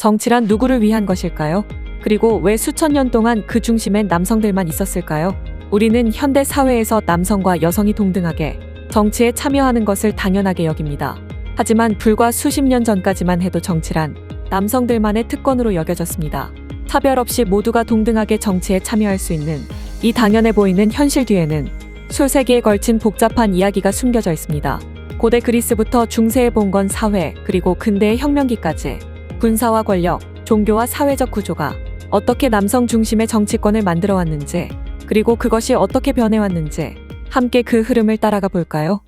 정치란 누구를 위한 것일까요? 그리고 왜 수천 년 동안 그 중심엔 남성들만 있었을까요? 우리는 현대 사회에서 남성과 여성이 동등하게 정치에 참여하는 것을 당연하게 여깁니다. 하지만 불과 수십 년 전까지만 해도 정치란 남성들만의 특권으로 여겨졌습니다. 차별 없이 모두가 동등하게 정치에 참여할 수 있는 이 당연해 보이는 현실 뒤에는 수세기에 걸친 복잡한 이야기가 숨겨져 있습니다. 고대 그리스부터 중세의 봉건 사회, 그리고 근대의 혁명기까지 군사와 권력, 종교와 사회적 구조가 어떻게 남성 중심의 정치권을 만들어 왔는지, 그리고 그것이 어떻게 변해왔는지 함께 그 흐름을 따라가 볼까요?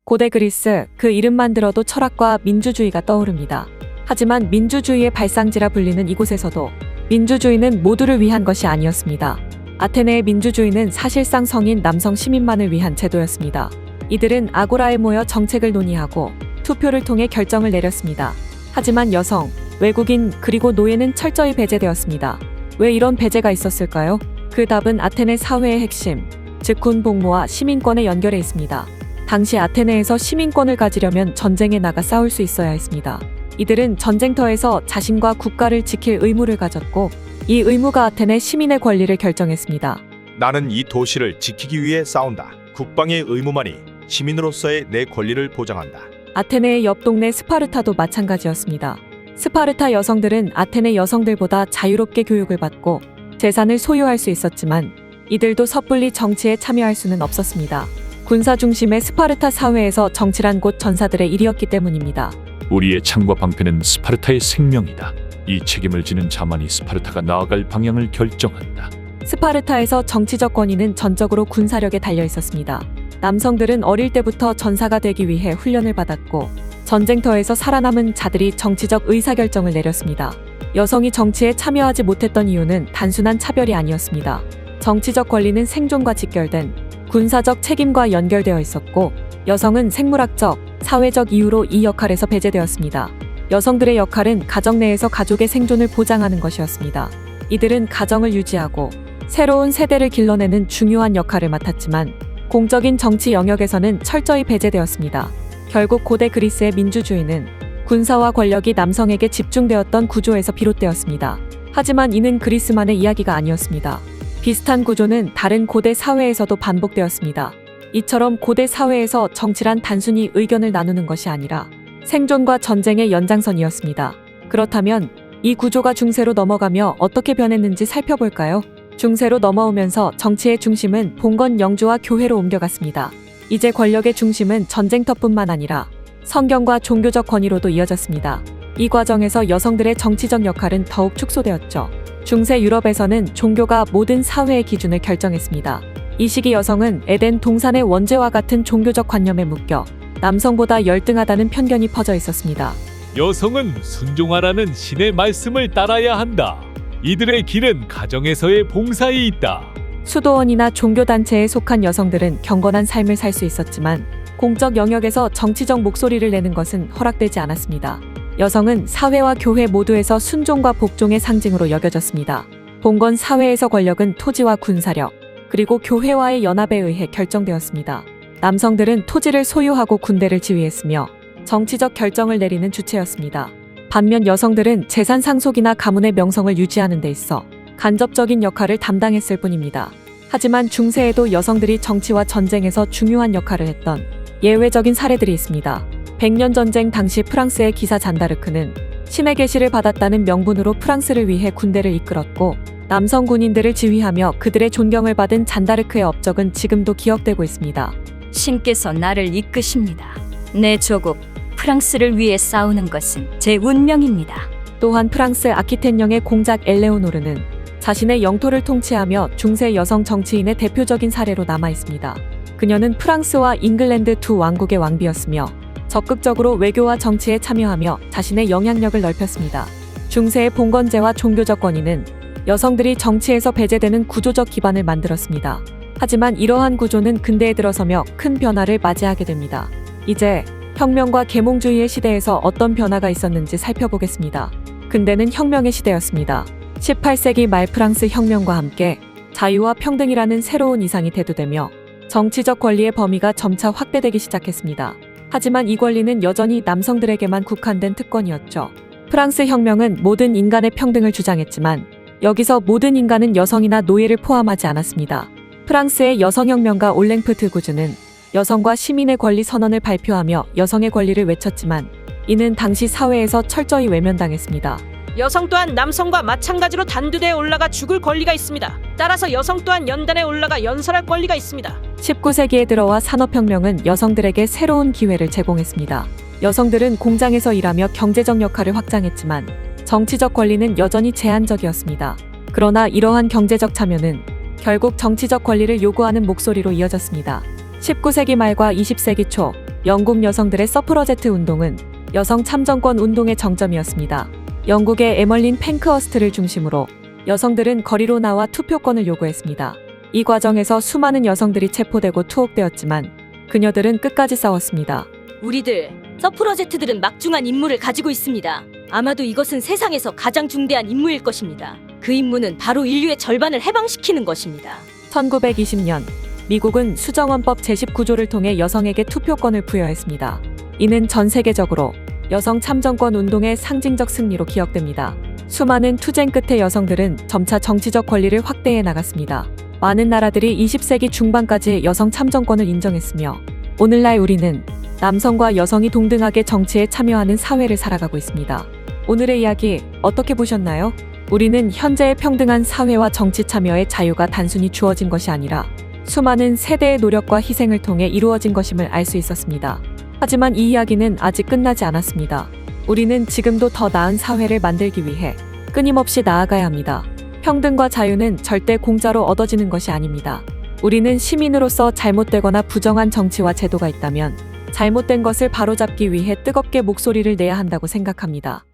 고대 그리스, 그 이름만 들어도 철학과 민주주의가 떠오릅니다. 하지만 민주주의의 발상지라 불리는 이곳에서도 민주주의는 모두를 위한 것이 아니었습니다. 아테네의 민주주의는 사실상 성인 남성 시민만을 위한 제도였습니다. 이들은 아고라에 모여 정책을 논의하고 투표를 통해 결정을 내렸습니다. 하지만 여성, 외국인, 그리고 노예는 철저히 배제되었습니다. 왜 이런 배제가 있었을까요? 그 답은 아테네 사회의 핵심, 즉 군복무와 시민권에 연결해 있습니다. 당시 아테네에서 시민권을 가지려면 전쟁에 나가 싸울 수 있어야 했습니다. 이들은 전쟁터에서 자신과 국가를 지킬 의무를 가졌고, 이 의무가 아테네 시민의 권리를 결정했습니다. 나는 이 도시를 지키기 위해 싸운다. 국방의 의무만이 시민으로서의 내 권리를 보장한다. 아테네의 옆 동네 스파르타도 마찬가지였습니다. 스파르타 여성들은 아테네 여성들보다 자유롭게 교육을 받고 재산을 소유할 수 있었지만 이들도 섣불리 정치에 참여할 수는 없었습니다. 군사 중심의 스파르타 사회에서 정치란 곧 전사들의 일이었기 때문입니다. 우리의 창과 방패는 스파르타의 생명이다. 이 책임을 지는 자만이 스파르타가 나아갈 방향을 결정한다. 스파르타에서 정치적 권위는 전적으로 군사력에 달려 있었습니다. 남성들은 어릴 때부터 전사가 되기 위해 훈련을 받았고 전쟁터에서 살아남은 자들이 정치적 의사결정을 내렸습니다. 여성이 정치에 참여하지 못했던 이유는 단순한 차별이 아니었습니다. 정치적 권리는 생존과 직결된 군사적 책임과 연결되어 있었고 여성은 생물학적, 사회적 이유로 이 역할에서 배제되었습니다. 여성들의 역할은 가정 내에서 가족의 생존을 보장하는 것이었습니다. 이들은 가정을 유지하고 새로운 세대를 길러내는 중요한 역할을 맡았지만 공적인 정치 영역에서는 철저히 배제되었습니다. 결국 고대 그리스의 민주주의는 군사와 권력이 남성에게 집중되었던 구조에서 비롯되었습니다. 하지만 이는 그리스만의 이야기가 아니었습니다. 비슷한 구조는 다른 고대 사회에서도 반복되었습니다. 이처럼 고대 사회에서 정치란 단순히 의견을 나누는 것이 아니라 생존과 전쟁의 연장선이었습니다. 그렇다면 이 구조가 중세로 넘어가며 어떻게 변했는지 살펴볼까요? 중세로 넘어오면서 정치의 중심은 봉건 영주와 교회로 옮겨갔습니다. 이제 권력의 중심은 전쟁터뿐만 아니라 성경과 종교적 권위로도 이어졌습니다. 이 과정에서 여성들의 정치적 역할은 더욱 축소되었죠. 중세 유럽에서는 종교가 모든 사회의 기준을 결정했습니다. 이 시기 여성은 에덴 동산의 원죄와 같은 종교적 관념에 묶여 남성보다 열등하다는 편견이 퍼져 있었습니다. 여성은 순종하라는 신의 말씀을 따라야 한다. 이들의 길은 가정에서의 봉사에 있다. 수도원이나 종교단체에 속한 여성들은 경건한 삶을 살 수 있었지만 공적 영역에서 정치적 목소리를 내는 것은 허락되지 않았습니다. 여성은 사회와 교회 모두에서 순종과 복종의 상징으로 여겨졌습니다. 봉건 사회에서 권력은 토지와 군사력, 그리고 교회와의 연합에 의해 결정되었습니다. 남성들은 토지를 소유하고 군대를 지휘했으며 정치적 결정을 내리는 주체였습니다. 반면 여성들은 재산 상속이나 가문의 명성을 유지하는 데 있어 간접적인 역할을 담당했을 뿐입니다. 하지만 중세에도 여성들이 정치와 전쟁에서 중요한 역할을 했던 예외적인 사례들이 있습니다. 백년 전쟁 당시 프랑스의 기사 잔다르크는 신의 계시를 받았다는 명분으로 프랑스를 위해 군대를 이끌었고 남성 군인들을 지휘하며 그들의 존경을 받은 잔다르크의 업적은 지금도 기억되고 있습니다. 신께서 나를 이끄십니다. 내 조국 프랑스를 위해 싸우는 것은 제 운명입니다. 또한 프랑스 아키텐영의 공작 엘레오노르는 자신의 영토를 통치하며 중세 여성 정치인의 대표적인 사례로 남아 있습니다. 그녀는 프랑스와 잉글랜드 두 왕국의 왕비였으며 적극적으로 외교와 정치에 참여하며 자신의 영향력을 넓혔습니다. 중세의 봉건제와 종교적 권위는 여성들이 정치에서 배제되는 구조적 기반을 만들었습니다. 하지만 이러한 구조는 근대에 들어서며 큰 변화를 맞이하게 됩니다. 이제 혁명과 계몽주의의 시대에서 어떤 변화가 있었는지 살펴보겠습니다. 근대는 혁명의 시대였습니다. 18세기 말 프랑스 혁명과 함께 자유와 평등이라는 새로운 이상이 대두되며 정치적 권리의 범위가 점차 확대되기 시작했습니다. 하지만 이 권리는 여전히 남성들에게만 국한된 특권이었죠. 프랑스 혁명은 모든 인간의 평등을 주장했지만 여기서 모든 인간은 여성이나 노예를 포함하지 않았습니다. 프랑스의 여성혁명가 올랭프트 구즈는 여성과 시민의 권리 선언을 발표하며 여성의 권리를 외쳤지만 이는 당시 사회에서 철저히 외면당했습니다. 여성 또한 남성과 마찬가지로 단두대에 올라가 죽을 권리가 있습니다. 따라서 여성 또한 연단에 올라가 연설할 권리가 있습니다. 19세기에 들어와 산업혁명은 여성들에게 새로운 기회를 제공했습니다. 여성들은 공장에서 일하며 경제적 역할을 확장했지만 정치적 권리는 여전히 제한적이었습니다. 그러나 이러한 경제적 참여는 결국 정치적 권리를 요구하는 목소리로 이어졌습니다. 19세기 말과 20세기 초 영국 여성들의 서프러제트 운동은 여성 참정권 운동의 정점이었습니다. 영국의 에멀린 팽크허스트를 중심으로 여성들은 거리로 나와 투표권을 요구했습니다. 이 과정에서 수많은 여성들이 체포되고 투옥되었지만 그녀들은 끝까지 싸웠습니다. 우리들 서프러제트들은 막중한 임무를 가지고 있습니다. 아마도 이것은 세상에서 가장 중대한 임무일 것입니다. 그 임무는 바로 인류의 절반을 해방시키는 것입니다. 1920년 미국은 수정헌법 제19조를 통해 여성에게 투표권을 부여했습니다. 이는 전 세계적으로 여성 참정권 운동의 상징적 승리로 기억됩니다. 수많은 투쟁 끝에 여성들은 점차 정치적 권리를 확대해 나갔습니다. 많은 나라들이 20세기 중반까지 여성 참정권을 인정했으며 오늘날 우리는 남성과 여성이 동등하게 정치에 참여하는 사회를 살아가고 있습니다. 오늘의 이야기 어떻게 보셨나요? 우리는 현재의 평등한 사회와 정치 참여의 자유가 단순히 주어진 것이 아니라 수많은 세대의 노력과 희생을 통해 이루어진 것임을 알 수 있었습니다. 하지만 이 이야기는 아직 끝나지 않았습니다. 우리는 지금도 더 나은 사회를 만들기 위해 끊임없이 나아가야 합니다. 평등과 자유는 절대 공짜로 얻어지는 것이 아닙니다. 우리는 시민으로서 잘못되거나 부정한 정치와 제도가 있다면 잘못된 것을 바로잡기 위해 뜨겁게 목소리를 내야 한다고 생각합니다.